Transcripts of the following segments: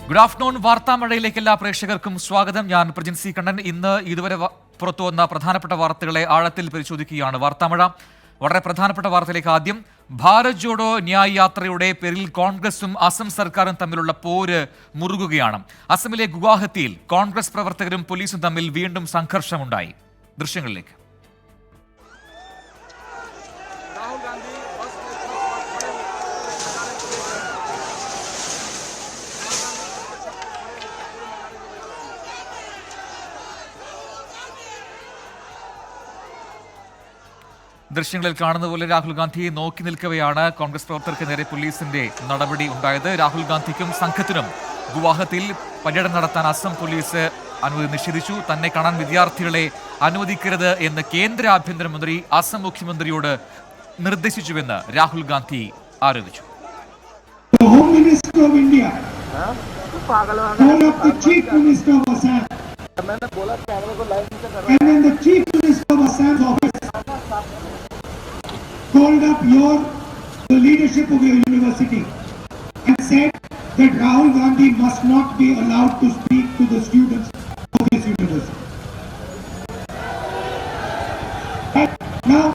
Good afternoon. വാർത്താമഴയിലേക്ക് എല്ലാ പ്രേക്ഷകർക്കും സ്വാഗതം. ഞാൻ പ്രജിൻ സി കണ്ണൻ. ഇന്ന് ഇതുവരെ പുറത്തു വന്ന പ്രധാനപ്പെട്ട വാർത്തകളെ ആഴത്തിൽ പരിശോധിക്കുകയാണ് വാർത്താമഴ. വളരെ പ്രധാനപ്പെട്ട വാർത്തയിലേക്ക് ആദ്യം. ഭാരത് ജോഡോ ന്യായ് യാത്രയുടെ പേരിൽ കോൺഗ്രസും അസം സർക്കാരും തമ്മിലുള്ള പോര് മുറുകുകയാണ്. അസമിലെ ഗുവാഹത്തിയിൽ കോൺഗ്രസ് പ്രവർത്തകരും പോലീസും തമ്മിൽ വീണ്ടും സംഘർഷമുണ്ടായി. ദൃശ്യങ്ങളിലേക്ക്. ദൃശ്യങ്ങളിൽ കാണുന്ന പോലെ രാഹുൽ ഗാന്ധിയെ നോക്കി നിൽക്കവെയാണ് കോൺഗ്രസ് പ്രവർത്തകർക്ക് നേരെ പോലീസിന്റെ നടപടി ഉണ്ടായത്. രാഹുൽ ഗാന്ധിക്കും സംഘത്തിനും ഗുവാഹത്തിയിൽ പര്യടനം നടത്താൻ അസം പോലീസ് അനുമതി നിഷേധിച്ചു. തന്നെ കാണാൻ വിദ്യാർത്ഥികളെ അനുവദിക്കരുത് എന്ന് കേന്ദ്ര ആഭ്യന്തരമന്ത്രി അസം മുഖ്യമന്ത്രിയോട് നിർദ്ദേശിച്ചുവെന്ന് രാഹുൽ ഗാന്ധി ആരോപിച്ചു. Called up the leadership of your university and said that Rahul Gandhi must not be allowed to speak to the students of this university. And now,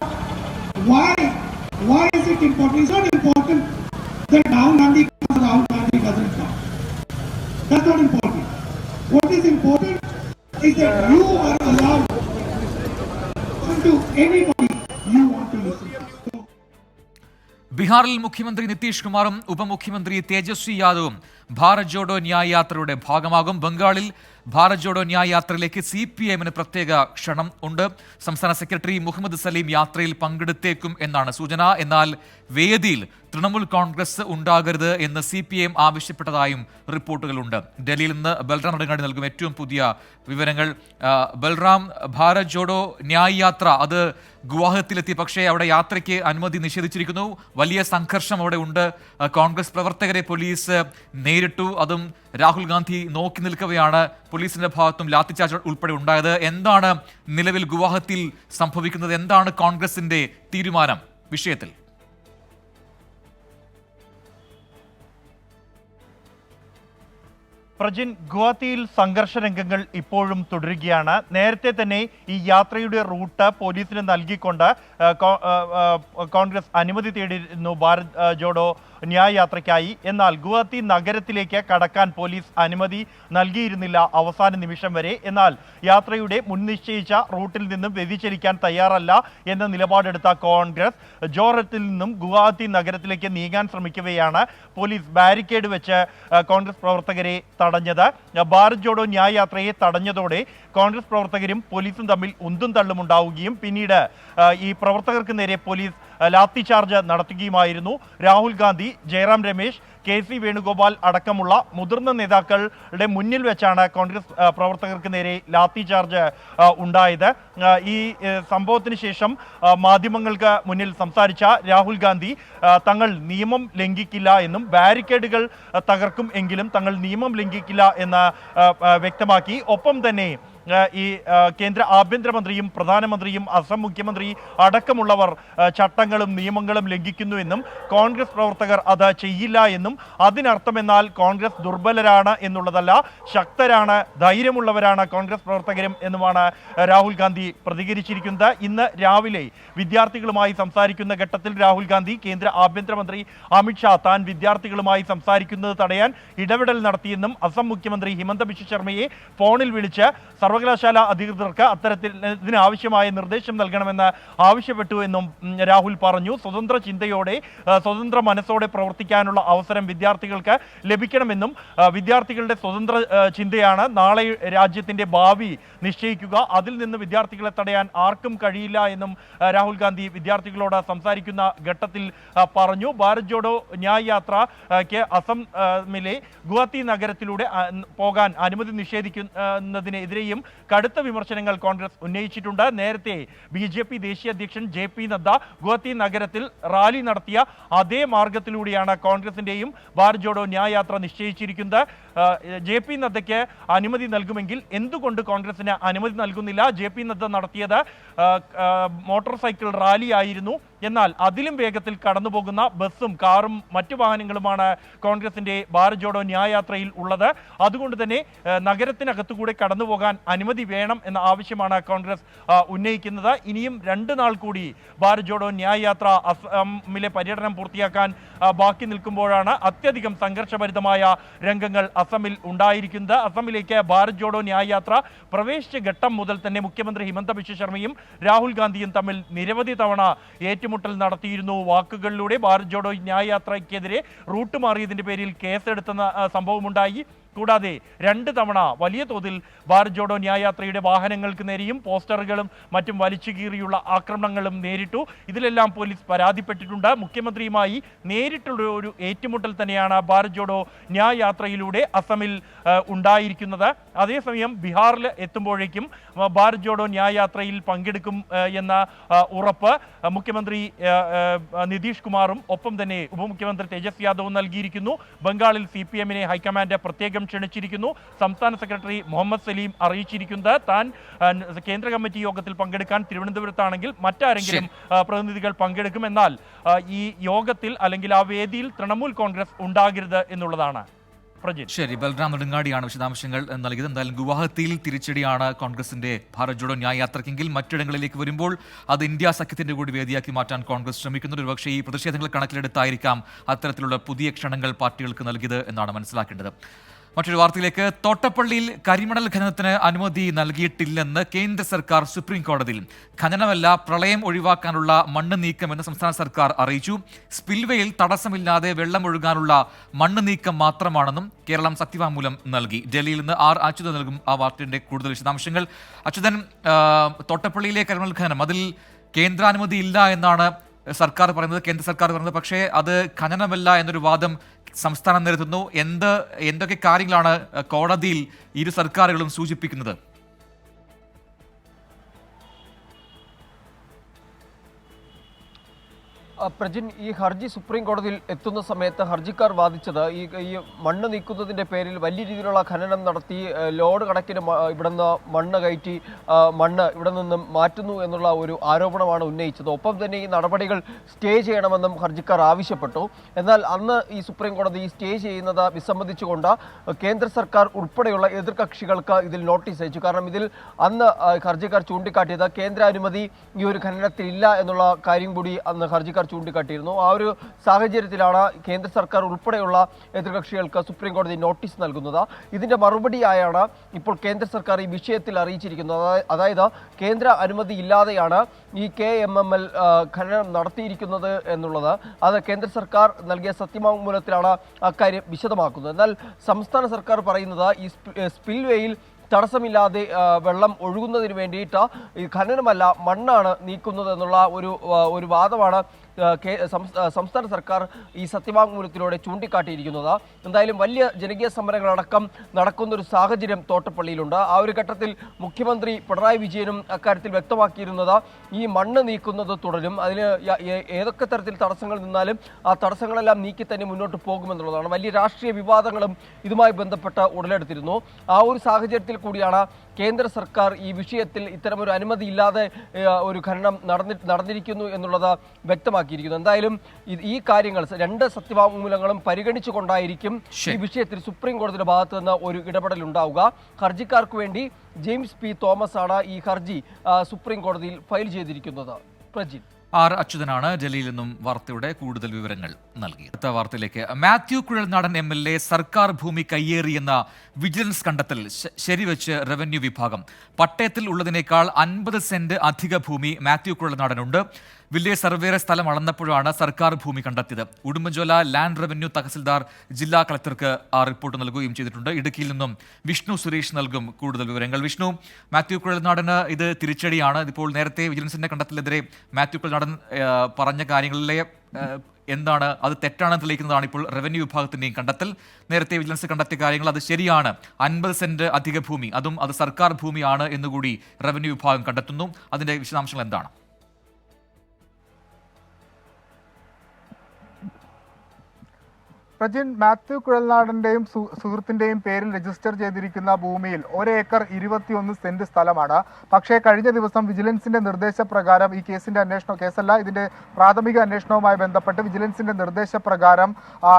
why is it important? It's not important that Rahul Gandhi comes or Rahul Gandhi doesn't come. That's not important. What is important is that you are allowed to listen to anybody you want to listen to. ബീഹാറിൽ മുഖ്യമന്ത്രി നിതീഷ് കുമാറും ഉപമുഖ്യമന്ത്രി തേജസ്വി യാദവും ഭാരത് ജോഡോ ന്യായ് യാത്രയുടെ ഭാഗമാകും. ബംഗാളിൽ ഭാരത് ജോഡോ ന്യായ് യാത്രയിലേക്ക് CPIMന് പ്രത്യേക ക്ഷണം ഉണ്ട്. സംസ്ഥാന സെക്രട്ടറി മുഹമ്മദ് സലീം യാത്രയിൽ പങ്കെടുത്തേക്കും എന്നാണ് സൂചന. എന്നാൽ വേദിയിൽ തൃണമൂൽ കോൺഗ്രസ് ഉണ്ടാകരുത് എന്ന് CPIM ആവശ്യപ്പെട്ടതായും റിപ്പോർട്ടുകളുണ്ട്. ഡൽഹിയിൽ നിന്ന് ബൽറാം നെടുങ്ങാടി നൽകും ഏറ്റവും പുതിയ വിവരങ്ങൾ. ബൽറാം, ഭാരത് ജോഡോ ന്യായ് യാത്ര അത് ഗുവാഹത്തിലെത്തി, പക്ഷേ അവിടെ യാത്രയ്ക്ക് അനുമതി നിഷേധിച്ചിരിക്കുന്നു. വലിയ സംഘർഷം അവിടെ ഉണ്ട്. കോൺഗ്രസ് പ്രവർത്തകരെ പോലീസ് നേരിട്ടു. അതും രാഹുൽ ഗാന്ധി നോക്കി നിൽക്കവെയാണ് പോലീസിന്റെ ഭാഗത്തും ലാത്തിച്ചാർജ് ഉൾപ്പെടെ ഉണ്ടായത്. എന്താണ് നിലവിൽ ഗുവാഹത്തിയിൽ സംഭവിക്കുന്നത്? എന്താണ് കോൺഗ്രസിന്റെ തീരുമാനം വിഷയത്തിൽ? പ്രജിൻ, ഗുവാഹത്തിയിൽ സംഘർഷ രംഗങ്ങൾ ഇപ്പോഴും തുടരുകയാണ്. നേരത്തെ തന്നെ ഈ യാത്രയുടെ റൂട്ട് പോലീസിന് നൽകിക്കൊണ്ട് കോൺഗ്രസ് അനുമതി തേടിയിരുന്നു ഭാരത് ജോഡോ ന്യായ് യാത്രയ്ക്കായി. എന്നാൽ ഗുവാഹത്തി നഗരത്തിലേക്ക് കടക്കാൻ പോലീസ് അനുമതി നൽകിയിരുന്നില്ല അവസാന നിമിഷം വരെ. എന്നാൽ യാത്രയുടെ മുൻ നിശ്ചയിച്ച റൂട്ടിൽ നിന്നും വ്യതിചലിക്കാൻ തയ്യാറല്ല എന്ന നിലപാടെടുത്ത കോൺഗ്രസ് ജോറത്തിൽ നിന്നും ഗുവാഹത്തി നഗരത്തിലേക്ക് നീങ്ങാൻ ശ്രമിക്കവെയാണ് പോലീസ് ബാരിക്കേഡ് വെച്ച് കോൺഗ്രസ് പ്രവർത്തകരെ തടഞ്ഞത്. ഭാരത് ജോഡോ ന്യായ് യാത്രയെ തടഞ്ഞതോടെ കോൺഗ്രസ് പ്രവർത്തകരും പോലീസും തമ്മിൽ ഉന്തും തള്ളും ഉണ്ടാവുകയും പിന്നീട് ഈ പ്രവർത്തകർക്ക് നേരെ പോലീസ് ലാത്തിചാർജ് നടത്തുകയുമായിരുന്നു. രാഹുൽ ഗാന്ധി, ജയറാം രമേശ്, KC വേണുഗോപാൽ അടക്കമുള്ള മുതിർന്ന നേതാക്കളുടെ മുന്നിൽ വെച്ചാണ് കോൺഗ്രസ് പ്രവർത്തകർക്ക് നേരെ ലാത്തിചാർജ് ഉണ്ടായത്. ഈ സംഭവത്തിന് ശേഷം മാധ്യമങ്ങൾക്ക് മുന്നിൽ സംസാരിച്ച രാഹുൽ ഗാന്ധി തങ്ങൾ നിയമം ലംഘിക്കില്ല എന്നും ബാരിക്കേഡുകൾ തകർക്കും എങ്കിലും തങ്ങൾ നിയമം ലംഘിക്കില്ല എന്ന് വ്യക്തമാക്കി. ഒപ്പം തന്നെ ഈ കേന്ദ്ര ആഭ്യന്തരമന്ത്രിയും പ്രധാനമന്ത്രിയും അസം മുഖ്യമന്ത്രി അടക്കമുള്ളവർ ചട്ടങ്ങളും നിയമങ്ങളും ലംഘിക്കുന്നുവെന്നും കോൺഗ്രസ് പ്രവർത്തകർ അത് ചെയ്യില്ല എന്നും അതിനർത്ഥമെന്നാൽ കോൺഗ്രസ് ദുർബലരാണ് എന്നുള്ളതല്ല, ശക്തരാണ്, ധൈര്യമുള്ളവരാണ് കോൺഗ്രസ് പ്രവർത്തകരും എന്നുമാണ് രാഹുൽ ഗാന്ധി പ്രതികരിച്ചിരിക്കുന്നത്. ഇന്ന് രാവിലെ വിദ്യാർത്ഥികളുമായി സംസാരിക്കുന്ന ഘട്ടത്തിൽ രാഹുൽ ഗാന്ധി കേന്ദ്ര ആഭ്യന്തരമന്ത്രി അമിത്ഷാ താൻ വിദ്യാർത്ഥികളുമായി സംസാരിക്കുന്നത് തടയാൻ ഇടപെടൽ നടത്തിയെന്നും അസം മുഖ്യമന്ത്രി ഹിമന്ത ബിശ്വ ശർമ്മയെ ഫോണിൽ വിളിച്ച് സർവകലാശാല അധികൃതർക്ക് ഇതിനാവശ്യമായ നിർദ്ദേശം നൽകണമെന്ന് ആവശ്യപ്പെട്ടു എന്നും രാഹുൽ പറഞ്ഞു. സ്വതന്ത്ര ചിന്തയോടെ സ്വതന്ത്ര മനസ്സോടെ പ്രവർത്തിക്കാനുള്ള അവസരം വിദ്യാർത്ഥികൾക്ക് ലഭിക്കണമെന്നും വിദ്യാർത്ഥികളുടെ സ്വതന്ത്ര ചിന്തയാണ് നാളെ രാജ്യത്തിന്റെ ഭാവി നിശ്ചയിക്കുക, അതിൽ നിന്ന് വിദ്യാർത്ഥികളെ തടയാൻ ആർക്കും കഴിയില്ല എന്നും രാഹുൽ ഗാന്ധി വിദ്യാർത്ഥികളോട് സംസാരിക്കുന്ന ഘട്ടത്തിൽ പറഞ്ഞു. ഭാരത് ജോഡോ ന്യായ് യാത്രയ്ക്ക് അസമിലെ ഗുവാഹത്തി നഗരത്തിലൂടെ പോകാൻ അനുമതി നിഷേധിക്കുന്നതിനെതിരെയും കടുത്ത വിമർശനങ്ങൾ കോൺഗ്രസ് ഉന്നയിച്ചിട്ടുണ്ട്. നേരത്തെ BJP ദേശീയ അധ്യക്ഷൻ JP നദ്ദ ഗുവാഹത്തി നഗരത്തിൽ റാലി നടത്തിയ അതേ മാർഗത്തിലൂടെയാണ് കോൺഗ്രസിന്റെയും ഭാരത് ജോഡോ ന്യായ് യാത്ര നിശ്ചയിച്ചിരിക്കുന്നത്. JP നദ്ദയ്ക്ക് അനുമതി നൽകുമെങ്കിൽ എന്തുകൊണ്ട് കോൺഗ്രസിന് അനുമതി നൽകുന്നില്ല? JP നദ്ദ നടത്തിയത് മോട്ടോർ സൈക്കിൾ റാലി ആയിരുന്നു. എന്നാൽ അതിലും വേഗത്തിൽ കടന്നുപോകുന്ന ബസ്സും കാറും മറ്റു വാഹനങ്ങളുമാണ് കോൺഗ്രസിന്റെ ഭാരത് ജോഡോ ന്യായയാത്രയിൽ ഉള്ളത്. അതുകൊണ്ട് തന്നെ നഗരത്തിനകത്തുകൂടെ കടന്നുപോകാൻ അനുമതി വേണം എന്ന ആവശ്യമാണ് കോൺഗ്രസ് ഉന്നയിക്കുന്നത്. ഇനിയും 2 നാൾ കൂടി ഭാരത് ജോഡോ ന്യായയാത്ര അസമിലെ പര്യടനം പൂർത്തിയാക്കാൻ ബാക്കി നിൽക്കുമ്പോഴാണ് അത്യധികം സംഘർഷഭരിതമായ രംഗങ്ങൾ അസമിൽ ഉണ്ടായിരിക്കുന്നത്. അസമിലേക്ക് ഭാരത് ജോഡോ ന്യായയാത്ര പ്രവേശിച്ച ഘട്ടം മുതൽ തന്നെ മുഖ്യമന്ത്രി ഹിമന്ത ബിശ്വ ശർമ്മയും രാഹുൽ ഗാന്ധിയും തമ്മിൽ നിരവധി തവണ ഏറ്റുമുട്ടൽ നടത്തിയിരുന്നു. വാക്കുകളിലൂടെ ഭാരത് ജോഡോ ന്യായയാത്രയ്ക്കെതിരെ റൂട്ട് മാറിയതിന്റെ പേരിൽ കേസെടുത്തുന്ന സംഭവമുണ്ടായി. കൂടാതെ 2 തവണ വലിയ തോതിൽ ഭാരത് ജോഡോ ന്യായയാത്രയുടെ വാഹനങ്ങൾക്ക് നേരെയും പോസ്റ്ററുകളും മറ്റും വലിച്ചു കീറിയുള്ള ആക്രമണങ്ങളും നേരിട്ടു. ഇതിലെല്ലാം പോലീസ് പരാതിപ്പെട്ടിട്ടുണ്ട്. മുഖ്യമന്ത്രിയുമായി നേരിട്ടുള്ള ഒരു ഏറ്റുമുട്ടൽ തന്നെയാണ് ഭാരത് ജോഡോ ന്യായയാത്രയിലൂടെ അസമിൽ ഉണ്ടായിരിക്കുന്നത്. അതേസമയം ബീഹാറിൽ എത്തുമ്പോഴേക്കും ഭാരത് ജോഡോ ന്യായയാത്രയിൽ പങ്കെടുക്കും എന്ന ഉറപ്പ് മുഖ്യമന്ത്രി നിതീഷ് കുമാറും ഒപ്പം തന്നെ ഉപമുഖ്യമന്ത്രി തേജസ്വി യാദവും നൽകിയിരിക്കുന്നു. ബംഗാളിൽ CPM-നെ ഹൈക്കമാൻഡ് പ്രത്യേകം ക്ഷണിച്ചിരിക്കുന്നു. സംസ്ഥാന സെക്രട്ടറി മുഹമ്മദ് സലീം അറിയിച്ചിരിക്കുന്നത് താൻ കേന്ദ്ര കമ്മിറ്റി യോഗത്തിൽ പങ്കെടുക്കാൻ തിരുവനന്തപുരത്താണെങ്കിൽ മറ്റാരെങ്കിലും പ്രതിനിധികൾ പങ്കെടുക്കും. എന്നാൽ ഈ യോഗത്തിൽ അല്ലെങ്കിൽ ആ വേദിയിൽ തൃണമൂൽ കോൺഗ്രസ് ഉണ്ടാകരുത് എന്നുള്ളതാണ്. ശരി, ബൽറാം നെടുങ്ങാടിയാണ് വിശദാംശങ്ങൾ നൽകിയത്. എന്തായാലും ഗുവാഹത്തിയിൽ തിരിച്ചടിയാണ് കോൺഗ്രസിന്റെ ഭാരത് ജോഡോ ന്യായയാത്രയ്ക്കെങ്കിൽ മറ്റിടങ്ങളിലേക്ക് വരുമ്പോൾ അത് ഇന്ത്യ സഖ്യത്തിന്റെ കൂടി വേദിയാക്കി മാറ്റാൻ കോൺഗ്രസ് ശ്രമിക്കുന്നത്. ഒരുപക്ഷെ ഈ പ്രതിഷേധങ്ങൾ കണക്കിലെടുത്തായിരിക്കാം അത്തരത്തിലുള്ള പുതിയ ക്ഷണങ്ങൾ പാർട്ടികൾക്ക് നൽകിയത് എന്നാണ് മനസ്സിലാക്കേണ്ടത്. മറ്റൊരു വാർത്തയിലേക്ക്. തോട്ടപ്പള്ളിയിൽ കരിമണൽ ഖനനത്തിന് അനുമതി നൽകിയിട്ടില്ലെന്ന് കേന്ദ്ര സർക്കാർ സുപ്രീം കോടതിയിൽ. ഖനനമല്ല, പ്രളയം ഒഴിവാക്കാനുള്ള മണ്ണ് നീക്കമെന്ന് സംസ്ഥാന സർക്കാർ അറിയിച്ചു. സ്പിൽവേയിൽ തടസ്സമില്ലാതെ വെള്ളം ഒഴുകാനുള്ള മണ്ണ് നീക്കം മാത്രമാണെന്നും കേരളം സത്യവാങ്മൂലം നൽകി. ഡൽഹിയിൽ നിന്ന് അച്യുതൻ നൽകും ആ വാർത്തയുടെ കൂടുതൽ വിശദാംശങ്ങൾ. അച്യുതൻ, തോട്ടപ്പള്ളിയിലെ കരിമണൽ ഖനനം അതിൽ കേന്ദ്രാനുമതി ഇല്ല എന്നാണ് സർക്കാർ പറയുന്നത്, കേന്ദ്ര സർക്കാർ പറയുന്നത്. പക്ഷേ അത് ഖനനമല്ല എന്നൊരു വാദം സംസ്ഥാനം നിരത്തുന്നു. എന്തൊക്കെ കാര്യങ്ങളാണ് കോടതിയിൽ ഇരു സർക്കാരുകളും സൂചിപ്പിക്കുന്നത്? പ്രജിൻ, ഈ ഹർജി സുപ്രീം കോടതിയിൽ എത്തുന്ന സമയത്ത് ഹർജിക്കാർ വാദിച്ചത് ഈ മണ്ണ് നീക്കുന്നതിൻ്റെ പേരിൽ വലിയ രീതിയിലുള്ള ഖനനം നടത്തി ലോഡ് കണക്കിന് ഇവിടുന്ന് മണ്ണ് കയറ്റി മണ്ണ് ഇവിടെ നിന്നും മാറ്റുന്നു എന്നുള്ള ഒരു ആരോപണമാണ് ഉന്നയിച്ചത്. ഒപ്പം തന്നെ ഈ നടപടികൾ സ്റ്റേ ചെയ്യണമെന്നും ഹർജിക്കാർ ആവശ്യപ്പെട്ടു. എന്നാൽ അന്ന് ഈ സുപ്രീം കോടതി ഈ സ്റ്റേ ചെയ്യുന്നത് വിസമ്മതിച്ചുകൊണ്ട് കേന്ദ്ര സർക്കാർ ഉൾപ്പെടെയുള്ള എതിർകക്ഷികൾക്ക് ഇതിൽ നോട്ടീസ് അയച്ചു. കാരണം ഇതിൽ അന്ന് ഹർജിക്കാർ ചൂണ്ടിക്കാട്ടിയത് കേന്ദ്രാനുമതി ഈ ഒരു ഖനനത്തിൽ ഇല്ല എന്നുള്ള കാര്യം കൂടി അന്ന് ഹർജിക്കാർ ചൂണ്ടിക്കാട്ടിയിരുന്നു. ആ ഒരു സാഹചര്യത്തിലാണ് കേന്ദ്ര സർക്കാർ ഉൾപ്പെടെയുള്ള എതിർകക്ഷികൾക്ക് സുപ്രീം കോടതി നോട്ടീസ് നൽകുന്നത്. ഇതിന്റെ മറുപടിയായാണ് ഇപ്പോൾ കേന്ദ്ര സർക്കാർ ഈ വിഷയത്തിൽ അറിയിച്ചിരിക്കുന്നത്. അതായത് കേന്ദ്ര അനുമതി ഇല്ലാതെയാണ് ഈ KMML ഖനനം നടത്തിയിരിക്കുന്നത് എന്നുള്ളത്. അത് കേന്ദ്ര സർക്കാർ നൽകിയ സത്യവാങ്മൂലത്തിലാണ് അക്കാര്യം വിശദമാക്കുന്നത്. എന്നാൽ സംസ്ഥാന സർക്കാർ പറയുന്നത് ഈ സ്പിൽവേയിൽ തടസ്സമില്ലാതെ വെള്ളം ഒഴുകുന്നതിന് വേണ്ടിയിട്ട് ഈ ഖനനമല്ല മണ്ണാണ് നീക്കുന്നത് എന്നുള്ള ഒരു വാദമാണ് സംസ്ഥാന സർക്കാർ ഈ സത്യവാങ്മൂലത്തിലൂടെ ചൂണ്ടിക്കാട്ടിയിരിക്കുന്നത്. എന്തായാലും വലിയ ജനകീയ സമരങ്ങളടക്കം നടക്കുന്നൊരു സാഹചര്യം തോട്ടപ്പള്ളിയിലുണ്ട്. ആ ഒരു ഘട്ടത്തിൽ മുഖ്യമന്ത്രി പിണറായി വിജയനും അക്കാര്യത്തിൽ വ്യക്തമാക്കിയിരുന്നത് ഈ മണ്ണ് നീക്കുന്നത് തുടരും, അതിന് ഏതൊക്കെ തരത്തിൽ തടസ്സങ്ങൾ നിന്നാലും ആ തടസ്സങ്ങളെല്ലാം നീക്കി തന്നെ മുന്നോട്ട് പോകുമെന്നുള്ളതാണ്. വലിയ രാഷ്ട്രീയ വിവാദങ്ങളും ഇതുമായി ബന്ധപ്പെട്ട് ഉടലെടുത്തിരുന്നു. ആ ഒരു സാഹചര്യത്തിൽ കൂടിയാണ് കേന്ദ്ര സർക്കാർ ഈ വിഷയത്തിൽ ഇത്തരമൊരു അനുമതി ഇല്ലാതെ ഒരു ഖനനം നടന്നിരിക്കുന്നു എന്നുള്ളത് വ്യക്തമാക്കിയിരിക്കുന്നു. എന്തായാലും ഈ കാര്യങ്ങൾ 2 സത്യവാങ്മൂലങ്ങളും പരിഗണിച്ചുകൊണ്ടായിരിക്കും ഈ വിഷയത്തിൽ സുപ്രീം കോടതിയുടെ ഭാഗത്ത് നിന്ന് ഒരു ഇടപെടൽ ഉണ്ടാവുക. ഹർജിക്കാർക്ക് വേണ്ടി ജെയിംസ് P. തോമസ് ആണ് ഈ ഹർജി സുപ്രീം കോടതിയിൽ ഫയൽ ചെയ്തിരിക്കുന്നത്. പ്രജിൻ അച്യുതനാണ് ഡൽഹിയിൽ നിന്നും വാർത്തയുടെ കൂടുതൽ വിവരങ്ങൾ നൽകി. അടുത്ത വാർത്തയിലേക്ക്. മാത്യു കുഴൽനാടൻ MLA സർക്കാർ ഭൂമി കയ്യേറിയെന്ന വിജിലൻസ് കണ്ടെത്തൽ ശരിവെച്ച് റവന്യൂ വിഭാഗം. പട്ടയത്തിൽ ഉള്ളതിനേക്കാൾ 50 സെന്റ് അധിക ഭൂമി മാത്യു കുഴൽനാടനുണ്ട്. വില്ലേജ് സർവേറെ സ്ഥലം അളന്നപ്പോഴാണ് സർക്കാർ ഭൂമി കണ്ടെത്തിയത്. ഉടുമ്പൻചോല ലാൻഡ് റവന്യൂ തഹസിൽദാർ ജില്ലാ കളക്ടർക്ക് ആ റിപ്പോർട്ട് നൽകുകയും ചെയ്തിട്ടുണ്ട്. ഇടുക്കിയിൽ നിന്നും വിഷ്ണു സുരേഷ് നൽകും കൂടുതൽ വിവരങ്ങൾ. വിഷ്ണു, മാത്യു കുഴൽനാടന് ഇത് തിരിച്ചടിയാണ്. ഇപ്പോൾ നേരത്തെ വിജിലൻസിന്റെ കണ്ടെത്തലിനെതിരെ മാത്യു കുഴൽനാടൻ പറഞ്ഞ കാര്യങ്ങളിലെ എന്താണ് അത് തെറ്റാണെന്ന് തെളിയിക്കുന്നതാണ് ഇപ്പോൾ റവന്യൂ വിഭാഗത്തിന്റെയും കണ്ടെത്തൽ. നേരത്തെ വിജിലൻസ് കണ്ടെത്തിയ കാര്യങ്ങൾ അത് ശരിയാണ്. 50 സെന്റ് അധിക ഭൂമി, അതും അത് സർക്കാർ ഭൂമിയാണ് എന്നുകൂടി റവന്യൂ വിഭാഗം കണ്ടെത്തുന്നു. അതിന്റെ വിശദാംശങ്ങൾ എന്താണ്? പ്രജിൻ, മാത്യു കുഴൽനാടന്റെയും സുഹൃത്തിന്റെയും പേരിൽ രജിസ്റ്റർ ചെയ്തിരിക്കുന്ന ഭൂമിയിൽ 1 ഏക്കർ 21 സെന്റ് സ്ഥലമാണ്. പക്ഷേ കഴിഞ്ഞ ദിവസം വിജിലൻസിന്റെ നിർദ്ദേശപ്രകാരം ഈ കേസിന്റെ കേസല്ല ഇതിന്റെ പ്രാഥമിക അന്വേഷണവുമായി ബന്ധപ്പെട്ട് വിജിലൻസിന്റെ നിർദ്ദേശപ്രകാരം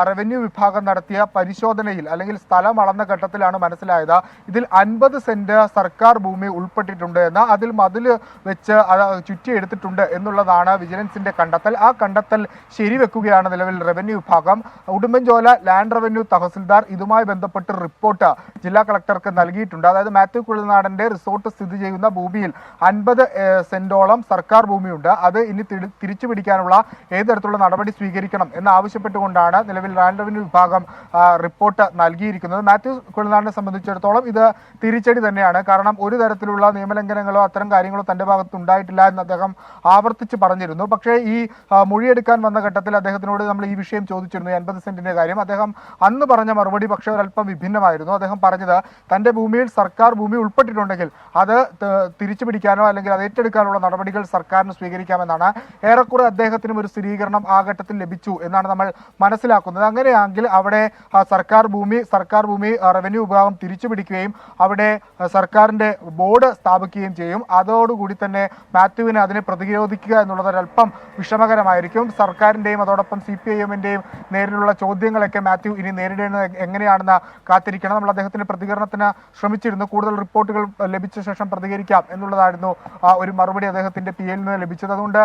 റവന്യൂ വിഭാഗം നടത്തിയ പരിശോധനയിൽ അല്ലെങ്കിൽ സ്ഥലം അളന്ന ഘട്ടത്തിലാണ് മനസ്സിലായത് ഇതിൽ 50 സെന്റ് സർക്കാർ ഭൂമി ഉൾപ്പെട്ടിട്ടുണ്ട് എന്ന്, അതിൽ മതിൽ വെച്ച് ചുറ്റിയെടുത്തിട്ടുണ്ട് എന്നുള്ളതാണ് വിജിലൻസിന്റെ കണ്ടെത്തൽ. ആ കണ്ടെത്തൽ ശരിവെക്കുകയാണ് നിലവിൽ റവന്യൂ വിഭാഗം. ഉടുമ്പൻചോല ലാൻഡ് റവന്യൂ തഹസിൽദാർ ഇതുമായി ബന്ധപ്പെട്ട് റിപ്പോർട്ട് ജില്ലാ കളക്ടർക്ക് നൽകിയിട്ടുണ്ട്. അതായത് മാത്യു കുഴൽനാടന്റെ റിസോർട്ട് സ്ഥിതി ചെയ്യുന്ന ഭൂമിയിൽ 50 സെന്റോളം സർക്കാർ ഭൂമിയുണ്ട്. അത് ഇനി തിരിച്ചു പിടിക്കാനുള്ള ഏത് തരത്തിലുള്ള നടപടി സ്വീകരിക്കണം എന്നാവശ്യപ്പെട്ടുകൊണ്ടാണ് നിലവിൽ ലാൻഡ് റവന്യൂ വിഭാഗം റിപ്പോർട്ട് നൽകിയിരിക്കുന്നത്. മാത്യു കുഴൽനാടിനെ സംബന്ധിച്ചിടത്തോളം ഇത് തിരിച്ചടി തന്നെയാണ്. കാരണം ഒരു തരത്തിലുള്ള നിയമലംഘനങ്ങളോ അത്തരം കാര്യങ്ങളോ തന്റെ ഭാഗത്ത് ഉണ്ടായിട്ടില്ല എന്ന് അദ്ദേഹം ആവർത്തിച്ച് പറഞ്ഞിരുന്നു. പക്ഷേ ഈ മൊഴിയെടുക്കാൻ വന്ന ഘട്ടത്തിൽ അദ്ദേഹത്തിനോട് നമ്മൾ ഈ വിഷയം ചോദിച്ചിരുന്നു, 50 സെന്റിന്റെ കാര്യം. അദ്ദേഹം അന്ന് പറഞ്ഞ മറുപടി പക്ഷേ ഒരല്പം വിഭിന്നമായിരുന്നു. അദ്ദേഹം പറഞ്ഞത് തന്റെ ഭൂമിയിൽ സർക്കാർ ഭൂമി ഉൾപ്പെട്ടിട്ടുണ്ടെങ്കിൽ അത് തിരിച്ചു പിടിക്കാനോ അല്ലെങ്കിൽ അത് ഏറ്റെടുക്കാനുള്ള നടപടികൾ സർക്കാരിന് സ്വീകരിക്കാമെന്നാണ്. ഏറെക്കുറെ അദ്ദേഹത്തിനും ഒരു സ്ഥിരീകരണം ആ ഘട്ടത്തിൽ ലഭിച്ചു എന്നാണ് നമ്മൾ മനസ്സിലാക്കുന്നത്. അങ്ങനെയാണെങ്കിൽ അവിടെ സർക്കാർ ഭൂമി റവന്യൂ വിഭാഗം തിരിച്ചു പിടിക്കുകയും അവിടെ സർക്കാരിന്റെ ബോർഡ് സ്ഥാപിക്കുകയും ചെയ്യും. അതോടുകൂടി തന്നെ മാത്യുവിനെ അതിനെ പ്രതിരോധിക്കുക എന്നുള്ളത് ഒരല്പം വിഷമകരമായിരിക്കും. സർക്കാരിന്റെയും അതോടൊപ്പം CPIMന്റെയും നേരിലുള്ള ചോദ്യങ്ങളൊക്കെ മാത്യു ഇനി നേരിടേണ്ടത് എങ്ങനെയാണെന്ന് കാത്തിരിക്കണം. നമ്മൾ അദ്ദേഹത്തിന്റെ പ്രതികരണത്തിന് ശ്രമിച്ചിരുന്നു. കൂടുതൽ റിപ്പോർട്ടുകൾ ലഭിച്ച ശേഷം പ്രതികരിക്കാം എന്നുള്ളതായിരുന്നു ഒരു മറുപടി അദ്ദേഹത്തിന്റെ PL നിന്ന് ലഭിച്ചത്. അതുകൊണ്ട്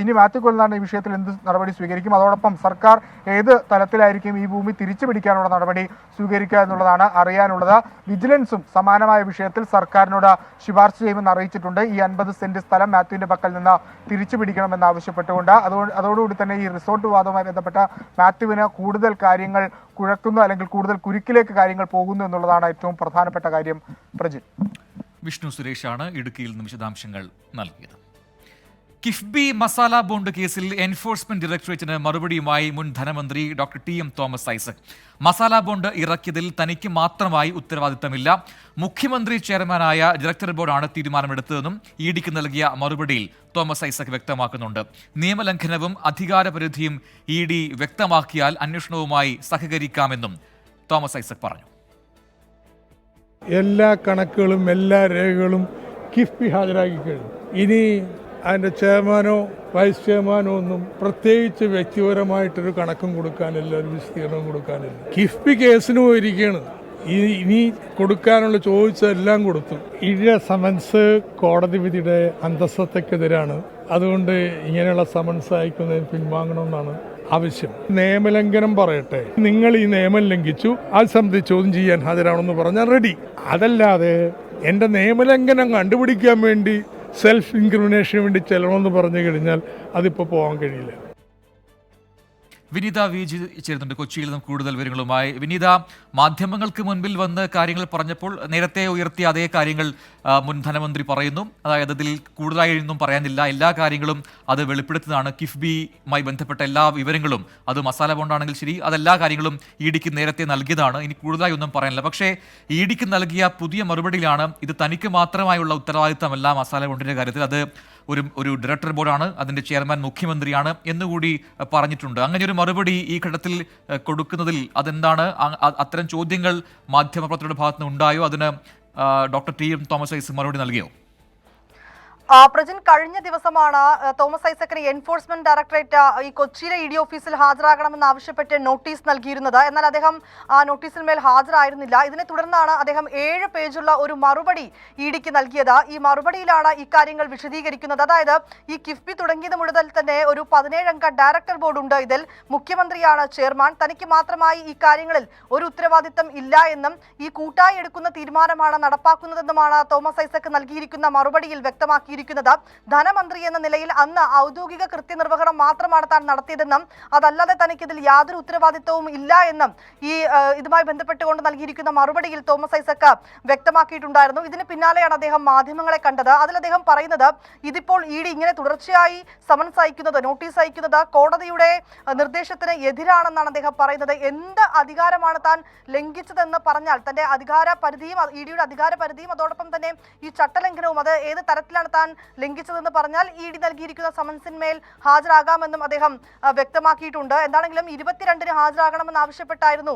ഇനി മാത്യു കുഴൽനാടൻ ഈ വിഷയത്തിൽ എന്ത് നടപടി സ്വീകരിക്കും, അതോടൊപ്പം സർക്കാർ ഏത് തലത്തിലായിരിക്കും ഈ ഭൂമി തിരിച്ചു പിടിക്കാനുള്ള നടപടി സ്വീകരിക്കുക എന്നുള്ളതാണ് അറിയാനുള്ളത്. വിജിലൻസും സമാനമായ വിഷയത്തിൽ സർക്കാരിനോട് ശുപാർശ ചെയ്യുമെന്ന് അറിയിച്ചിട്ടുണ്ട്. ഈ 50 സെന്റ് സ്ഥലം മാത്യുവിന്റെ പക്കൽ നിന്ന് തിരിച്ചു പിടിക്കണമെന്ന് ആവശ്യപ്പെട്ടുകൊണ്ട്. അതോടുകൂടി തന്നെ ഈ റിസോർട്ട് വിവാദവുമായി ബന്ധപ്പെട്ട മാത്യുവിന് കൂടുതൽ കാര്യങ്ങൾ കുഴക്കുന്നു അല്ലെങ്കിൽ കൂടുതൽ കുരുക്കിലേക്ക് കാര്യങ്ങൾ പോകുന്നു എന്നുള്ളതാണ് ഏറ്റവും പ്രധാനപ്പെട്ട കാര്യം. പ്രജിൻ. വിഷ്ണു സുരേഷാണ് ഇടുക്കിയിൽ നിന്ന് വിശദാംശങ്ങൾ നൽകിയത്. കിഫ്ബി മസാല ബോണ്ട് കേസിൽ എൻഫോഴ്സ്മെന്റ് ഡയറക്ടറേറ്റിന് മറുപടിയുമായി മുൻ ധനമന്ത്രി doctor TM Thomas Isaac. Masala bond ഇറക്കിയതിൽ തനിക്ക് മാത്രമായി ഉത്തരവാദിത്തമില്ല, മുഖ്യമന്ത്രി ചെയർമാനായ ഡയറക്ടർ ബോർഡാണ് തീരുമാനമെടുത്തതെന്നും ഇഡിക്ക് നൽകിയ മറുപടിയിൽ തോമസ് ഐസക് വ്യക്തമാക്കുന്നുണ്ട്. നിയമലംഘനവും അധികാരപരിധിയും ED വ്യക്തമാക്കിയാൽ അന്വേഷണവുമായി സഹകരിക്കാമെന്നും തോമസ് ഐസക് പറഞ്ഞു. എല്ലാ കണക്കുകളും എല്ലാ രേഖകളും കിഫ്ബി ഹാജരാക്കി കഴിഞ്ഞു. ഇനി അതിൻ്റെ ചെയർമാനോ വൈസ് ചെയർമാനോ ഒന്നും പ്രത്യേകിച്ച് വ്യക്തിപരമായിട്ടൊരു കണക്കും കൊടുക്കാനില്ല, ഒരു വിശദീകരണവും കൊടുക്കാനില്ല. കിഫ്ബി കേസിന് പോയിരിക്കുകയാണ്. ഇനി കൊടുക്കാനുള്ള ചോദിച്ചതെല്ലാം കൊടുത്തു. ഇഴ സമൻസ് കോടതി വിധിയുടെ അന്തസ്സത്തക്കെതിരാണ്. അതുകൊണ്ട് ഇങ്ങനെയുള്ള സമൻസ് അയക്കുന്നതിന് പിൻവാങ്ങണമെന്നാണ് ആവശ്യം. നിയമലംഘനം പറയട്ടെ, നിങ്ങൾ ഈ നിയമം ലംഘിച്ചു, അത് സംബന്ധിച്ച് ചോദ്യം ചെയ്യാൻ ഹാജരാണെന്ന് പറഞ്ഞാൽ റെഡി. അതല്ലാതെ എൻ്റെ നിയമലംഘനം കണ്ടുപിടിക്കാൻ വേണ്ടി സെൽഫ് ഇൻക്രിമിനേഷന് വേണ്ടി ചെല്ലണമെന്ന് പറഞ്ഞു കഴിഞ്ഞാൽ അതിപ്പോൾ പോകാൻ കഴിയില്ല. വിനീത VG ചേരുന്നുണ്ട് കൊച്ചിയിൽ നിന്നും കൂടുതൽ വിവരങ്ങളുമായി. വിനീത, മാധ്യമങ്ങൾക്ക് മുൻപിൽ വന്ന് കാര്യങ്ങൾ പറഞ്ഞപ്പോൾ നേരത്തെ ഉയർത്തിയ അതേ കാര്യങ്ങൾ മുൻ ധനമന്ത്രി പറയുന്നു. അതായത് അതിൽ കൂടുതലായി ഒന്നും പറയാനില്ല, എല്ലാ കാര്യങ്ങളും അത് വെളിപ്പെടുത്തുന്നതാണ്. കിഫ്ബിയുമായി ബന്ധപ്പെട്ട എല്ലാ വിവരങ്ങളും, അത് മസാല ബോണ്ടാണെങ്കിൽ ശരി, അതെല്ലാ കാര്യങ്ങളും ഇഡിക്ക് നേരത്തെ നൽകിയതാണ്. ഇനി കൂടുതലായി ഒന്നും പറയാനില്ല. പക്ഷേ ഇഡിക്ക് നൽകിയ പുതിയ മറുപടിയിലാണ് ഇത് തനിക്ക് മാത്രമായുള്ള ഉത്തരവാദിത്തമല്ല മസാല ബോണ്ടിന്റെ കാര്യത്തിൽ, അത് ഒരു ഡയറക്ടർ ബോർഡാണ്, അതിന്റെ ചെയർമാൻ മുഖ്യമന്ത്രിയാണ് എന്നുകൂടി പറഞ്ഞിട്ടുണ്ട്. അങ്ങനെ ഒരു മറുപടി ഈ ഘട്ടത്തിൽ കൊടുക്കുന്നതിൽ അതെന്താണ്? അത്തരം ചോദ്യങ്ങൾ മാധ്യമപ്രവർത്തകരുടെ ഭാഗത്തുനിന്ന് ഉണ്ടായോ? അതിന് ഡോക്ടർ TM തോമസ് ഐസക് മറുപടി നൽകിയോ? പ്രജിൻ, കഴിഞ്ഞ ദിവസമാണ് തോമസ് ഐസക്കിന് എൻഫോഴ്സ്മെന്റ് ഡയറക്ടറേറ്റ് ഈ കൊച്ചിയിലെ ED ഓഫീസിൽ ഹാജരാകണമെന്ന് ആവശ്യപ്പെട്ട് നോട്ടീസ് നൽകിയിരുന്നത്. എന്നാൽ അദ്ദേഹം ആ നോട്ടീസിന്മേൽ ഹാജരായിരുന്നില്ല. ഇതിനെ തുടർന്നാണ് അദ്ദേഹം 7 പേജുള്ള ഒരു മറുപടി EDക്ക് നൽകിയത്. ഈ മറുപടിയിലാണ് ഇക്കാര്യങ്ങൾ വിശദീകരിക്കുന്നത്. അതായത് ഈ കിഫ്ബി തുടങ്ങിയത് മുതൽ തന്നെ ഒരു 17 അംഗ ഡയറക്ടർ ബോർഡ് ഉണ്ട്. ഇതിൽ മുഖ്യമന്ത്രിയാണ് ചെയർമാൻ. തനിക്ക് മാത്രമായി ഈ കാര്യങ്ങളിൽ ഒരു ഉത്തരവാദിത്തം ഇല്ല എന്നും ഈ കൂട്ടായി എടുക്കുന്ന തീരുമാനമാണ് നടപ്പാക്കുന്നതെന്നുമാണ് തോമസ് ഐസക് നൽകിയിരിക്കുന്ന മറുപടിയിൽ വ്യക്തമാക്കിയിരിക്കുന്നത്. ധനമന്ത്രി എന്ന നിലയിൽ അന്ന് ഔദ്യോഗിക കൃത്യനിർവഹണം മാത്രമാണ് താൻ നടത്തിയതെന്നും അതല്ലാതെ തനിക്കിതിൽ യാതൊരു ഉത്തരവാദിത്വവും ഇല്ല എന്നും ഇതുമായി ബന്ധപ്പെട്ടുകൊണ്ട് നൽകിയിരിക്കുന്ന മറുപടിയിൽ തോമസ് ഐസക് വ്യക്തമാക്കിയിട്ടുണ്ടായിരുന്നു. ഇതിന് പിന്നാലെയാണ് അദ്ദേഹം മാധ്യമങ്ങളെ കണ്ടത്. അതിൽ അദ്ദേഹം പറയുന്നത് ഇതിപ്പോൾ ED ഇങ്ങനെ തുടർച്ചയായി സമൻസ് അയക്കുന്നത്, നോട്ടീസ് അയക്കുന്നത് കോടതിയുടെ നിർദ്ദേശത്തിന് എതിരാണെന്നാണ് അദ്ദേഹം പറയുന്നത്. എന്ത് അധികാരമാണ് താൻ ലംഘിച്ചതെന്ന് പറഞ്ഞാൽ തന്റെ അധികാര പരിധിയും EDയുടെ അധികാര പരിധിയും അതോടൊപ്പം തന്നെ ഈ ചട്ടലംഘനവും അത് ഏത് തരത്തിലാണ് താൻ ലംഘിച്ചതെന്ന് പറഞ്ഞാൽ ED നൽകിയിരിക്കുന്ന സമൻസിന്മേൽ ഹാജരാകാമെന്നും അദ്ദേഹം വ്യക്തമാക്കിയിട്ടുണ്ട്. എന്താണെങ്കിലും 22-ന് ഹാജരാകണമെന്ന് ആവശ്യപ്പെട്ടായിരുന്നു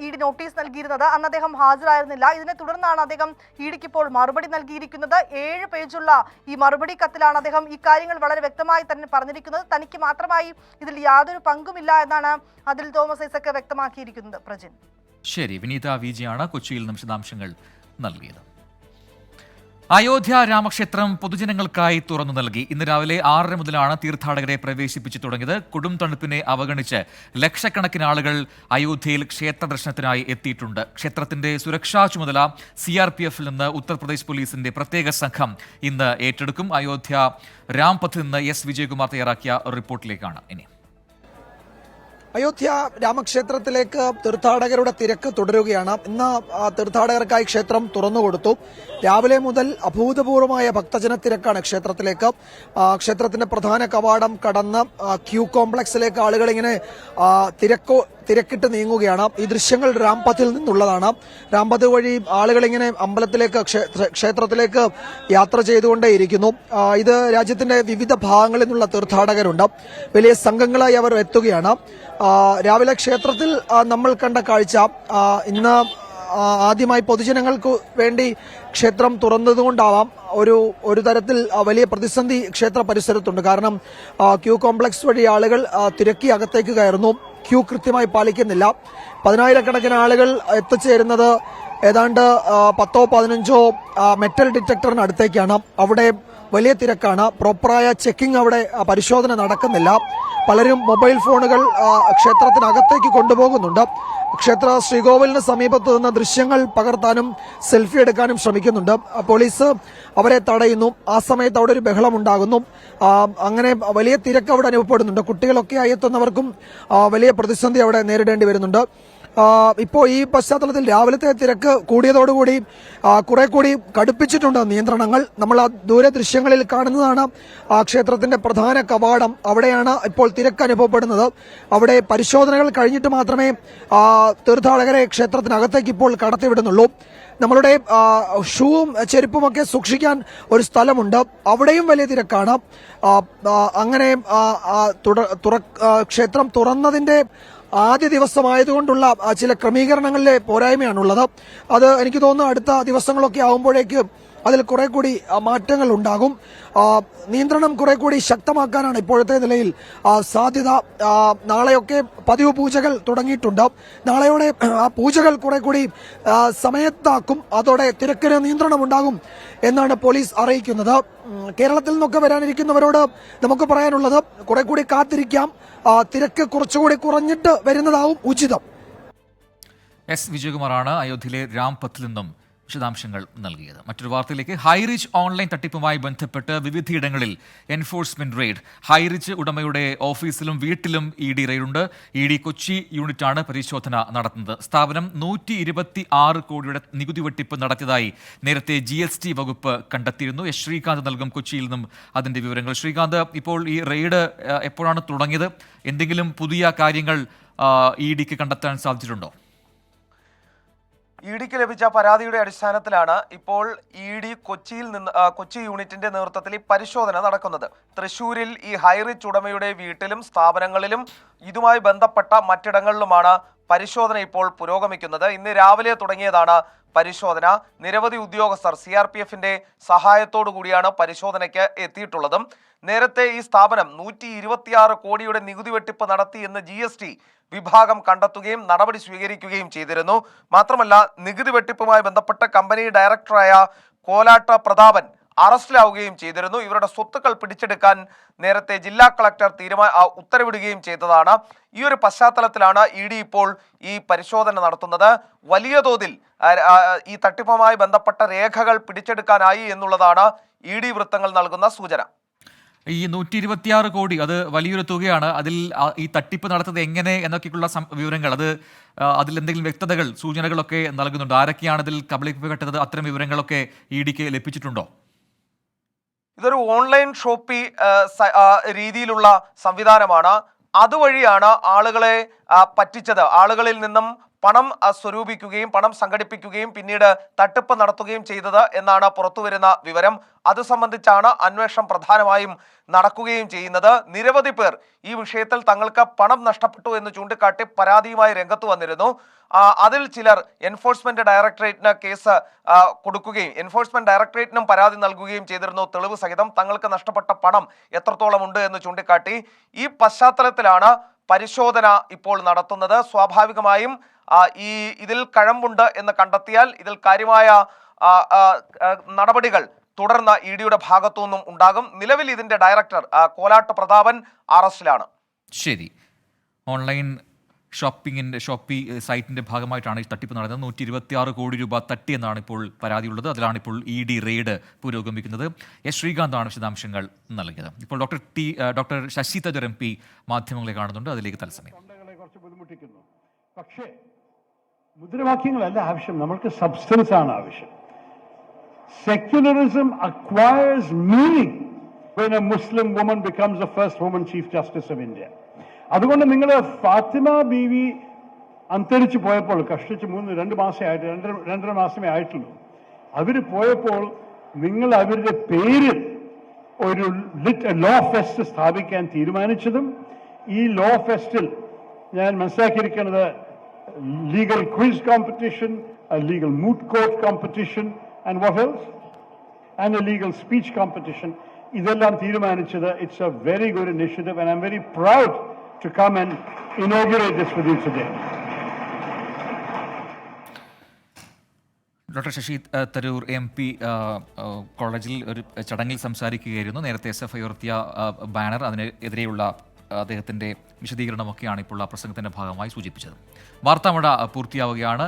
ED നോട്ടീസ് നൽകിയിരുന്നത്. അന്ന് അദ്ദേഹം ഹാജരായിരുന്നില്ല. ഇതിനെ തുടർന്നാണ് അദ്ദേഹം EDക്ക് ഇപ്പോൾ മറുപടി നൽകിയിരിക്കുന്നത്. 7 പേജുള്ള ഈ മറുപടി കത്തിലാണ് അദ്ദേഹം ഈ കാര്യങ്ങൾ വളരെ വ്യക്തമായി തന്നെ പറഞ്ഞിരിക്കുന്നത്. തനിക്ക് മാത്രമായി ഇതിൽ യാതൊരു പങ്കുമില്ല എന്നാണ് അതിൽ തോമസ് ഐസക് വ്യക്തമാക്കിയിരിക്കുന്നത്. പ്രജിൻ. ശരി, വിനീത വിജിയാണ് കൊച്ചിയിൽ നിന്ന് വിശദാംശങ്ങൾ നൽകിയത്. അയോധ്യ രാമക്ഷേത്രം പൊതുജനങ്ങൾക്കായി തുറന്നു നൽകി. ഇന്ന് രാവിലെ 6:30 മുതലാണ് തീർത്ഥാടകരെ പ്രവേശിപ്പിച്ചു തുടങ്ങിയത്. കൊടും തണുപ്പിനെ അവഗണിച്ച് ലക്ഷക്കണക്കിന് ആളുകൾ അയോധ്യയിൽ ക്ഷേത്ര ദർശനത്തിനായി എത്തിയിട്ടുണ്ട്. ക്ഷേത്രത്തിന്റെ സുരക്ഷാ ചുമതല CRPF നിന്ന് ഉത്തർപ്രദേശ് പോലീസിന്റെ പ്രത്യേക സംഘം ഇന്ന് ഏറ്റെടുക്കും. അയോധ്യ രാംപഥിൽ നിന്ന് S വിജയകുമാർ തയ്യാറാക്കിയ റിപ്പോർട്ടിലേക്കാണ് ഇനി. അയോധ്യ രാമക്ഷേത്രത്തിലേക്ക് തീർത്ഥാടകരുടെ തിരക്ക് തുടരുകയാണ്. ഇന്ന് തീർത്ഥാടകർക്കായി ക്ഷേത്രം തുറന്നുകൊടുത്തു. രാവിലെ മുതൽ അഭൂതപൂർവമായ ഭക്തജന തിരക്കാണ് ക്ഷേത്രത്തിലേക്ക്. ക്ഷേത്രത്തിന്റെ പ്രധാന കവാടം കടന്ന് ക്യൂ കോംപ്ലക്സിലേക്ക് ആളുകൾ ഇങ്ങനെ തിരക്കിട്ട് നീങ്ങുകയാണ്. ഈ ദൃശ്യങ്ങൾ രാംപഥിൽ നിന്നുള്ളതാണ്. രാംപഥ് വഴി ആളുകൾ ഇങ്ങനെ അമ്പലത്തിലേക്ക് ക്ഷേത്രത്തിലേക്ക് യാത്ര ചെയ്തുകൊണ്ടേയിരിക്കുന്നു. ഇത് രാജ്യത്തിന്റെ വിവിധ ഭാഗങ്ങളിൽ നിന്നുള്ള തീർത്ഥാടകരുണ്ട്. വലിയ സംഘങ്ങളായി അവർ എത്തുകയാണ്. രാവിലെ ക്ഷേത്രത്തിൽ നമ്മൾ കണ്ട കാഴ്ച ഇന്ന് ആദ്യമായി പൊതുജനങ്ങൾക്ക് വേണ്ടി ക്ഷേത്രം തുറന്നതുകൊണ്ടാവാം ഒരു തരത്തിൽ വലിയ പ്രതിസന്ധി ക്ഷേത്ര പരിസരത്തുണ്ട്. കാരണം ക്യൂ കോംപ്ലക്സ് വഴി ആളുകൾ തിരക്കി അകത്തേക്ക് കയറുന്നു. ക്യൂ കൃത്യമായി പാലിക്കുന്നില്ല. 10,000-കണക്കിന് ആളുകൾ എത്തിച്ചേരുന്നത് ഏതാണ്ട് 10-15 മെറ്റൽ ഡിറ്റക്ടറിന് അടുത്തേക്കാണ്. അവിടെ വലിയ തിരക്കാണ്. പ്രോപ്പറായ ചെക്കിംഗ് അവിടെ പരിശോധന നടക്കുന്നില്ല. പലരും മൊബൈൽ ഫോണുകൾ ക്ഷേത്രത്തിനകത്തേക്ക് കൊണ്ടുപോകുന്നുണ്ട്. ക്ഷേത്ര ശ്രീകോവിലിന് സമീപത്ത് നിന്ന് ദൃശ്യങ്ങൾ പകർത്താനും സെൽഫി എടുക്കാനും ശ്രമിക്കുന്നുണ്ട്. പോലീസ് അവരെ തടയുന്നു. ആ സമയത്ത് അവിടെ ഒരു ബഹളം ഉണ്ടാകുന്നു. അങ്ങനെ വലിയ തിരക്ക് അവിടെ അനുഭവപ്പെടുന്നുണ്ട്. കുട്ടികളൊക്കെ ആയി എത്തുന്നവർക്കും വലിയ പ്രതിസന്ധി അവിടെ നേരിടേണ്ടി വരുന്നുണ്ട്. ഇപ്പോൾ ഈ പശ്ചാത്തലത്തിൽ രാവിലത്തെ തിരക്ക് കൂടിയതോടുകൂടി കുറെ കൂടി കടുപ്പിച്ചിട്ടുണ്ട് നിയന്ത്രണങ്ങൾ. നമ്മൾ ആ ദൂരെ ദൃശ്യങ്ങളിൽ കാണുന്നതാണ് ക്ഷേത്രത്തിന്റെ പ്രധാന കവാടം. അവിടെയാണ് ഇപ്പോൾ തിരക്ക് അനുഭവപ്പെടുന്നത്. അവിടെ പരിശോധനകൾ കഴിഞ്ഞിട്ട് മാത്രമേ തീർത്ഥാടകരെ ക്ഷേത്രത്തിനകത്തേക്ക് ഇപ്പോൾ കടത്തിവിടുന്നുള്ളൂ. നമ്മളുടെ ഷൂവും ചെരുപ്പുമൊക്കെ സൂക്ഷിക്കാൻ ഒരു സ്ഥലമുണ്ട്. അവിടെയും വലിയ തിരക്കാണ്. അങ്ങനെ ക്ഷേത്രം തുറന്നതിന്റെ ആദ്യ ദിവസമായതുകൊണ്ടുള്ള ചില ക്രമീകരണങ്ങളിലെ പോരായ്മയാണുള്ളത്. അത് എനിക്ക് തോന്നുന്നു അടുത്ത ദിവസങ്ങളൊക്കെ ആകുമ്പോഴേക്ക് അതിൽ കുറെ കൂടി മാറ്റങ്ങൾ ഉണ്ടാകും. നിയന്ത്രണം കുറെ കൂടി ശക്തമാക്കാനാണ് ഇപ്പോഴത്തെ നിലയിൽ സാധ്യത. നാളെയൊക്കെ പതിവ് പൂജകൾ തുടങ്ങിയിട്ടുണ്ട്. നാളെയോടെ ആ പൂജകൾ കുറെ കൂടി സമയത്താക്കും. അതോടെ തിരക്കിന് നിയന്ത്രണം ഉണ്ടാകും എന്നാണ് പോലീസ് അറിയിക്കുന്നത്. കേരളത്തിൽ നിന്നൊക്കെ വരാനിരിക്കുന്നവരോട് നമുക്ക് പറയാനുള്ളത് കുറെ കൂടി കാത്തിരിക്കാം. തിരക്ക് കുറച്ചുകൂടി കുറഞ്ഞിട്ട് വരുന്നതാവും ഉചിതം. S വിജയകുമാറാണ് അയോധ്യയിലെ രാംപഥിൽ നിന്നും വിശദാംശങ്ങൾ നൽകിയത്. മറ്റൊരു വാർത്തയിലേക്ക്. ഹൈറിച്ച് ഓൺലൈൻ തട്ടിപ്പുമായി ബന്ധപ്പെട്ട് വിവിധയിടങ്ങളിൽ എൻഫോഴ്സ്മെന്റ് റെയ്ഡ്. ഹൈറിച്ച് ഉടമയുടെ ഓഫീസിലും വീട്ടിലും ED റെയ്ഡുണ്ട്. ED കൊച്ചി യൂണിറ്റാണ് പരിശോധന നടത്തുന്നത്. സ്ഥാപനം 126 കോടിയുടെ നികുതി വെട്ടിപ്പ് നടത്തിയതായി നേരത്തെ GST വകുപ്പ് കണ്ടെത്തിയിരുന്നു. ശ്രീകാന്ത് നൽകും കൊച്ചിയിൽ നിന്നും അതിന്റെ വിവരങ്ങൾ. ശ്രീകാന്ത്, ഇപ്പോൾ ഈ റെയ്ഡ് എപ്പോഴാണ് തുടങ്ങിയത്? എന്തെങ്കിലും പുതിയ കാര്യങ്ങൾ EDക്ക് കണ്ടെത്താൻ സാധിച്ചിട്ടുണ്ടോ? EDക്ക് ലഭിച്ച പരാതിയുടെ അടിസ്ഥാനത്തിലാണ് ഇപ്പോൾ ED കൊച്ചി യൂണിറ്റിന്റെ നേതൃത്വത്തിൽ ഈ പരിശോധന നടക്കുന്നത്. തൃശൂരിൽ ഈ ഹൈറിച്ച് ഉടമയുടെ വീട്ടിലും സ്ഥാപനങ്ങളിലും ഇതുമായി ബന്ധപ്പെട്ട മറ്റിടങ്ങളിലുമാണ് പരിശോധന ഇപ്പോൾ പുരോഗമിക്കുന്നത്. ഇന്ന് രാവിലെ തുടങ്ങിയതാണ് പരിശോധന. നിരവധി ഉദ്യോഗസ്ഥർ CRPFന്റെ സഹായത്തോടു കൂടിയാണ് പരിശോധനയ്ക്ക് എത്തിയിട്ടുള്ളതും. നേരത്തെ ഈ സ്ഥാപനം 126 കോടിയുടെ നികുതി വെട്ടിപ്പ് നടത്തി എന്ന് GST വിഭാഗം കണ്ടെത്തുകയും നടപടി സ്വീകരിക്കുകയും ചെയ്തിരുന്നു. മാത്രമല്ല, നികുതി വെട്ടിപ്പുമായി ബന്ധപ്പെട്ട കമ്പനി ഡയറക്ടറായ കോലാട്ട പ്രതാപൻ അറസ്റ്റിലാവുകയും ചെയ്തിരുന്നു. ഇവരുടെ സ്വത്തുക്കൾ പിടിച്ചെടുക്കാൻ നേരത്തെ ജില്ലാ കളക്ടർ ഉത്തരവിടുകയും ചെയ്തതാണ്. ഈ ഒരു പശ്ചാത്തലത്തിലാണ് ED ഇപ്പോൾ ഈ പരിശോധന നടത്തുന്നത്. വലിയ തോതിൽ ഈ തട്ടിപ്പുമായി ബന്ധപ്പെട്ട രേഖകൾ പിടിച്ചെടുക്കാനായി എന്നുള്ളതാണ് ED വൃത്തങ്ങൾ നൽകുന്ന സൂചന. ഈ 126 കോടി അത് വലിയൊരു തുകയാണ്. അതിൽ ഈ തട്ടിപ്പ് നടത്തുന്നത് എങ്ങനെ എന്നൊക്കെയുള്ള വിവരങ്ങൾ, അതിൽ എന്തെങ്കിലും വ്യക്തതകൾ, സൂചനകളൊക്കെ നൽകുന്നുണ്ടോ? ആരൊക്കെയാണ് ഇതിൽ കബളിപ്പിക്കപ്പെട്ടത്? അത്തരം വിവരങ്ങളൊക്കെ EDക്ക് ലഭിച്ചിട്ടുണ്ടോ? ഇതൊരു ഓൺലൈൻ ഷോപ്പി രീതിയിലുള്ള സംവിധാനമാണ്. അതുവഴിയാണ് ആളുകളെ പറ്റിച്ചത്. ആളുകളിൽ നിന്നും പണം സ്വരൂപിക്കുകയും പണം സംഘടിപ്പിക്കുകയും പിന്നീട് തട്ടിപ്പ് നടത്തുകയും ചെയ്തത് എന്നാണ് പുറത്തുവരുന്ന വിവരം. അത് സംബന്ധിച്ചാണ് അന്വേഷണം പ്രധാനമായും നടക്കുകയും ചെയ്യുന്നത്. നിരവധി പേർ ഈ വിഷയത്തിൽ തങ്ങൾക്ക് പണം നഷ്ടപ്പെട്ടു എന്ന് ചൂണ്ടിക്കാട്ടി പരാതിയുമായി രംഗത്ത് വന്നിരുന്നു. അതിൽ ചിലർ എൻഫോഴ്സ്മെന്റ് ഡയറക്ടറേറ്റിന് കേസ് കൊടുക്കുകയും എൻഫോഴ്സ്മെന്റ് ഡയറക്ടറേറ്റിനും പരാതി നൽകുകയും ചെയ്തിരുന്നു, തെളിവ് സഹിതം. തങ്ങൾക്ക് നഷ്ടപ്പെട്ട പണം എത്രത്തോളം ഉണ്ട് എന്ന് ചൂണ്ടിക്കാട്ടി. ഈ പശ്ചാത്തലത്തിലാണ് പരിശോധന ഇപ്പോൾ നടത്തുന്നത്. സ്വാഭാവികമായും ഇതിൽ കഴമ്പുണ്ട് എന്ന് കണ്ടെത്തിയാൽ ഇതിൽ കാര്യമായ നടപടികൾ തുടർന്ന് ഇഡിയുടെ ഭാഗത്തു നിന്നും ഉണ്ടാകും. നിലവിൽ ഇതിന്റെ ഡയറക്ടർ കോലാട്ട് പ്രതാപൻ അറസ്റ്റിലാണ്. ശരി. ഓൺലൈൻ ഷോപ്പി സൈറ്റിന്റെ ഭാഗമായിട്ടാണ് ഈ തട്ടിപ്പ് നടന്നത്. 126 കോടി രൂപ തട്ടിയെന്നാണ് ഇപ്പോൾ പരാതിയുള്ളത്. അതിലാണ് ഇപ്പോൾ ഇഡി റെയ്ഡ് പുരോഗമിക്കുന്നത്. എസ് ശ്രീകാന്താണ് വിശദാംശങ്ങൾ നൽകിയത്. ഇപ്പോൾ ഡോക്ടർ ശശി തരൂർ MP മാധ്യമങ്ങളെ കാണുന്നുണ്ട്. അതിലേക്ക് തത്സമയം. കുറച്ച് ബുദ്ധിമുട്ടിക്കുന്നു. പക്ഷേ മുദ്രാവാക്യങ്ങളല്ല ആവശ്യം, നമ്മൾക്ക് സബ്സ്റ്റൻസ് ആണ് ആവശ്യം. Secularism acquires meaning when a Muslim woman becomes the first woman Chief Justice of India. അതുകൊണ്ട് നിങ്ങൾ ഫാത്തിമ ബീവി അന്തരിച്ച് പോയപ്പോൾ കഷ്ടിച്ച് 2.5 മാസമേ ആയിട്ടുള്ളൂ. അവർ പോയപ്പോൾ നിങ്ങൾ അവരുടെ പേരിൽ ഒരു ലോ ഫെസ്റ്റ് സ്ഥാപിക്കാൻ തീരുമാനിച്ചതും ഈ ലോ ഫെസ്റ്റിൽ ഞാൻ മനസ്സിലാക്കിയിരിക്കുന്നത് legal quiz competition, a legal moot court competition, and what else? And a legal speech competition. ഇതെല്ലാം തീരുമാനിച്ചത്. It's a very good initiative and I'm very proud to come and inaugurate this with you today. Doctor Shashi Tharoor MP കോളേജിൽ ഒരു ചടങ്ങിൽ സംസാരിക്കുകയായിരുന്നു. നേരത്തെ SFI ഉയർത്തിയ banner, അതിനെതിരെയുള്ള അദ്ദേഹത്തിൻ്റെ വിശദീകരണമൊക്കെയാണ് ഇപ്പോൾ ആ പ്രസംഗത്തിൻ്റെ ഭാഗമായി സൂചിപ്പിച്ചത്. വാർത്താമഴ പൂർത്തിയാവുകയാണ്.